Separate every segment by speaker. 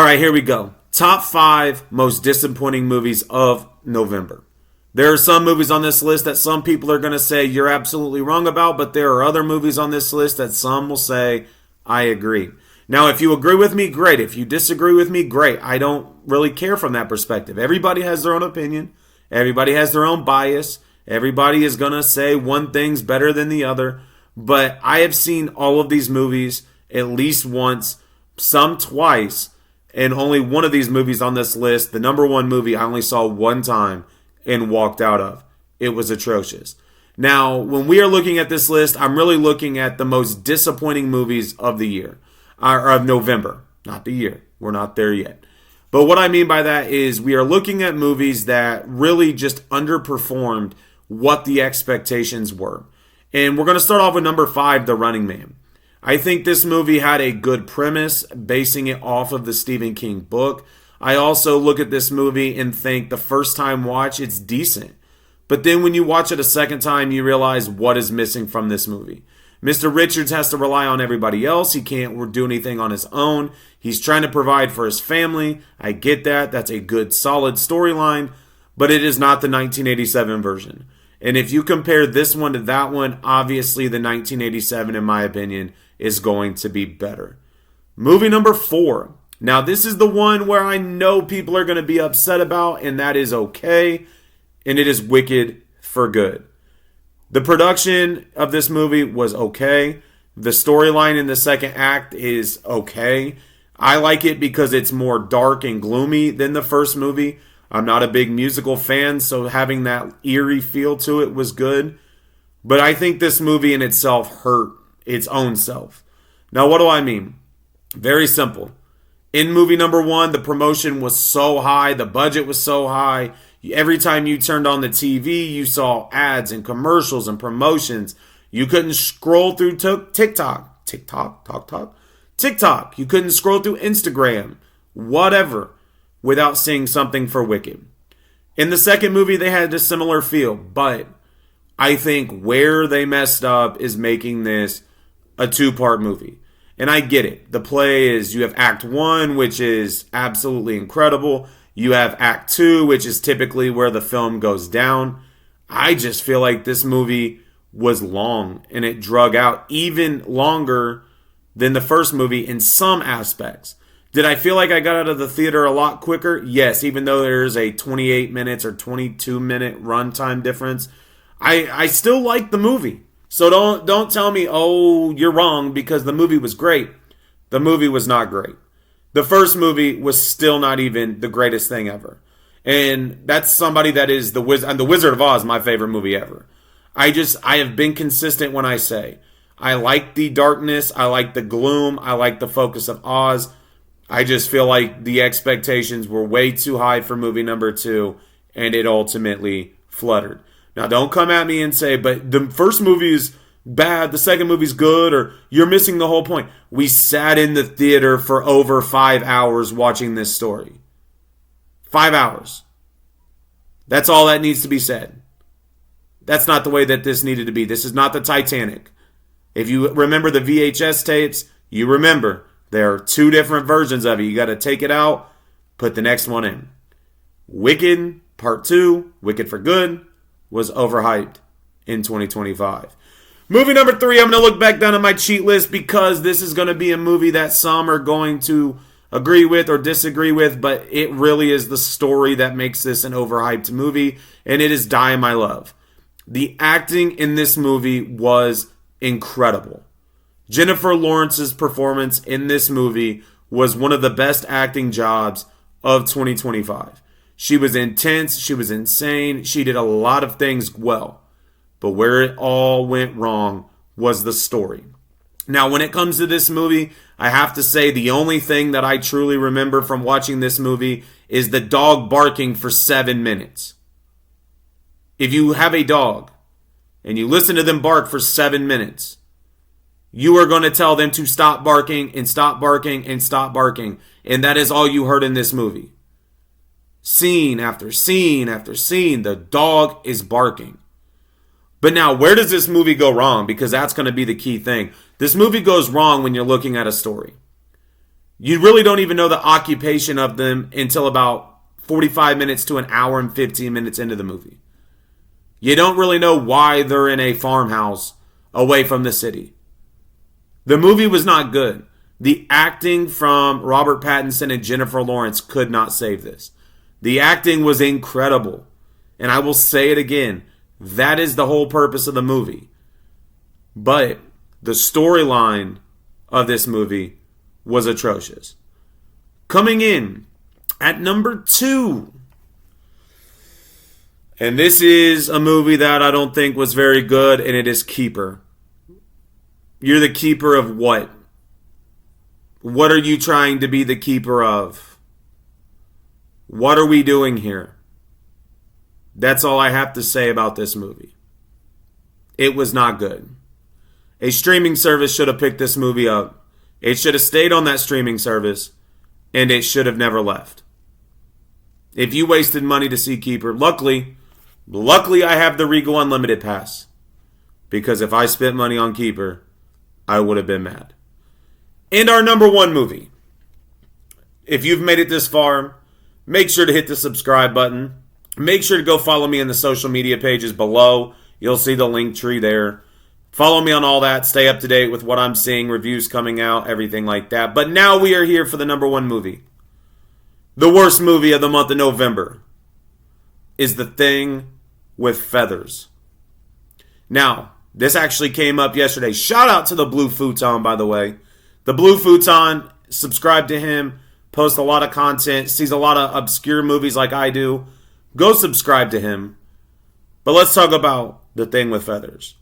Speaker 1: right, here we go. Top 5 most disappointing movies of November. There are some movies on this list that some people are going to say you're absolutely wrong about, but there are other movies on this list that some will say, I agree. Now, if you agree with me, great. If you disagree with me, great. I don't really care from that perspective. Everybody has their own opinion. Everybody has their own bias. Everybody is going to say one thing's better than the other. But I have seen all of these movies at least once, some twice, and only one of these movies on this list, the number one movie, I only saw one time and walked out of. It was atrocious. Now, when we are looking at this list, I'm really looking at the most disappointing movies of the year, or of November, not the year. We're not there yet. But what I mean by that is we are looking at movies that really just underperformed what the expectations were. And we're going to start off with number 5, The Running Man. I think this movie had a good premise, basing it off of the Stephen King book. I also look at this movie and think the first time watch, it's decent. But then when you watch it a second time, you realize what is missing from this movie. Mr. Richards has to rely on everybody else. He can't do anything on his own. He's trying to provide for his family. I get that. That's a good, solid storyline. But it is not the 1987 version. And if you compare this one to that one, obviously the 1987, in my opinion, is going to be better. Movie number 4. Now, this is the one where I know people are going to be upset about, and that is okay. And it is Wicked for Good. The production of this movie was okay. The storyline in the second act is okay. I like it because it's more dark and gloomy than the first movie. I'm not a big musical fan, so having that eerie feel to it was good. But I think this movie in itself hurt its own self. Now, what do I mean? Very simple. In movie number 1, the promotion was so high, the budget was so high. Every time you turned on the TV, you saw ads and commercials and promotions. You couldn't scroll through TikTok. You couldn't scroll through Instagram, whatever, without seeing something for Wicked. In the second movie, they had a similar feel, but I think where they messed up is making this a 2-part movie. And I get it. The play is you have Act 1, which is absolutely incredible. You have Act 2, which is typically where the film goes down. I just feel like this movie was long and it drug out even longer than the first movie in some aspects. Did I feel like I got out of the theater a lot quicker? Yes, even though there's a 28 minutes or 22 minute runtime difference. I still like the movie. So don't tell me, oh, you're wrong, because the movie was great. The movie was not great. The first movie was still not even the greatest thing ever. And that's somebody that is The Wizard of Oz, my favorite movie ever. I have been consistent when I say, I like the darkness, I like the gloom, I like the focus of Oz. I just feel like the expectations were way too high for movie number 2, and it ultimately fluttered. Now, don't come at me and say, but the first movie is bad, the second movie's good, or you're missing the whole point. We sat in the theater for over 5 hours watching this story. 5 hours. That's all that needs to be said. That's not the way that this needed to be. This is not the Titanic. If you remember the VHS tapes, you remember there are 2 different versions of it. You got to take it out, put the next one in. Wicked Part 2, Wicked for Good, was overhyped in 2025. Movie number 3, I'm going to look back down at my cheat list because this is going to be a movie that some are going to agree with or disagree with, but it really is the story that makes this an overhyped movie, and it is Die My Love. The acting in this movie was incredible. Jennifer Lawrence's performance in this movie was one of the best acting jobs of 2025. She was intense. She was insane. She did a lot of things well. But where it all went wrong was the story. Now, when it comes to this movie, I have to say the only thing that I truly remember from watching this movie is the dog barking for 7 minutes. If you have a dog and you listen to them bark for 7 minutes, you are going to tell them to stop barking and stop barking and stop barking. And that is all you heard in this movie. Scene after scene after scene, the dog is barking. But now, where does this movie go wrong? Because that's going to be the key thing. This movie goes wrong when you're looking at a story. You really don't even know the occupation of them until about 45 minutes to an hour and 15 minutes into the movie. You don't really know why they're in a farmhouse away from the city. The movie was not good. The acting from Robert Pattinson and Jennifer Lawrence could not save this. The acting was incredible. And I will say it again. That is the whole purpose of the movie. But the storyline of this movie was atrocious. Coming in at number 2. And this is a movie that I don't think was very good, and it is Keeper. You're the keeper of what? What are you trying to be the keeper of? What are we doing here? That's all I have to say about this movie. It was not good. A streaming service should have picked this movie up. It should have stayed on that streaming service, and it should have never left. If you wasted money to see Keeper, luckily I have the Regal Unlimited pass. Because if I spent money on Keeper, I would have been mad. And our number 1 movie. If you've made it this far, make sure to hit the subscribe button. Make sure to go follow me in the social media pages below. You'll see the link tree there. Follow me on all that. Stay up to date with what I'm seeing, reviews coming out, everything like that. But now we are here for the number 1 movie. The worst movie of the month of November is The Thing with Feathers. Now, this actually came up yesterday. Shout out to the Blue Futon, by the way. The Blue Futon, subscribe to him, posts a lot of content, sees a lot of obscure movies like I do. Go subscribe to him. But let's talk about The Thing with Feathers.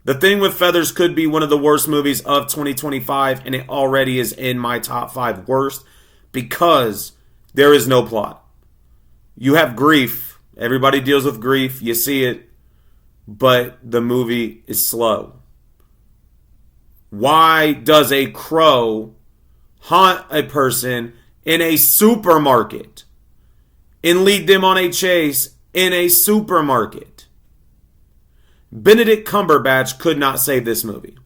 Speaker 1: The Thing with Feathers could be one of the worst movies of 2025, and it already is in my top 5 worst because there is no plot. You have grief. Everybody deals with grief. You see it. But the movie is slow. Why does a crow haunt a person in a supermarket and lead them on a chase in a supermarket? Benedict Cumberbatch could not save this movie.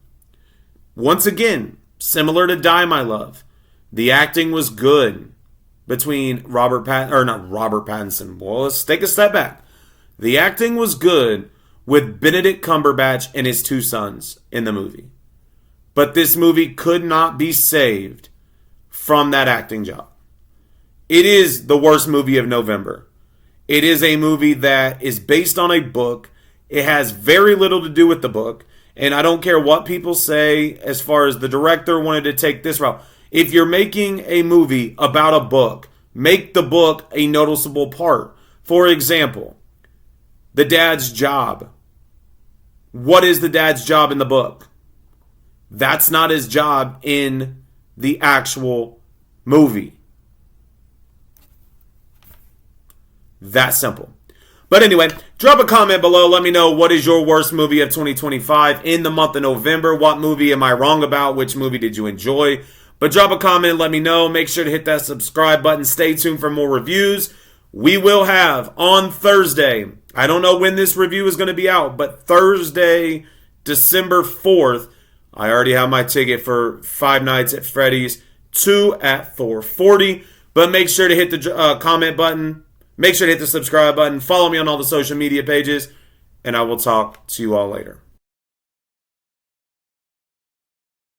Speaker 1: Once again, similar to Die My Love, the acting was good between Robert Pattinson. Well, let's take a step back. The acting was good with Benedict Cumberbatch and his 2 sons in the movie. But this movie could not be saved from that acting job. It is the worst movie of November. It is a movie that is based on a book. It has very little to do with the book. And I don't care what people say as far as the director wanted to take this route. If you're making a movie about a book, make the book a noticeable part. For example, the dad's job. What is the dad's job in the book? That's not his job in the actual movie. That simple. But anyway, drop a comment below. Let me know what is your worst movie of 2025 in the month of November. What movie am I wrong about? Which movie did you enjoy? But drop a comment and let me know. Make sure to hit that subscribe button. Stay tuned for more reviews. We will have on Thursday, I don't know when this review is going to be out, but Thursday, December 4th, I already have my ticket for 5 Nights at Freddy's, 2 at 440. But make sure to hit the comment button. Make sure to hit the subscribe button. Follow me on all the social media pages. And I will talk to you all later.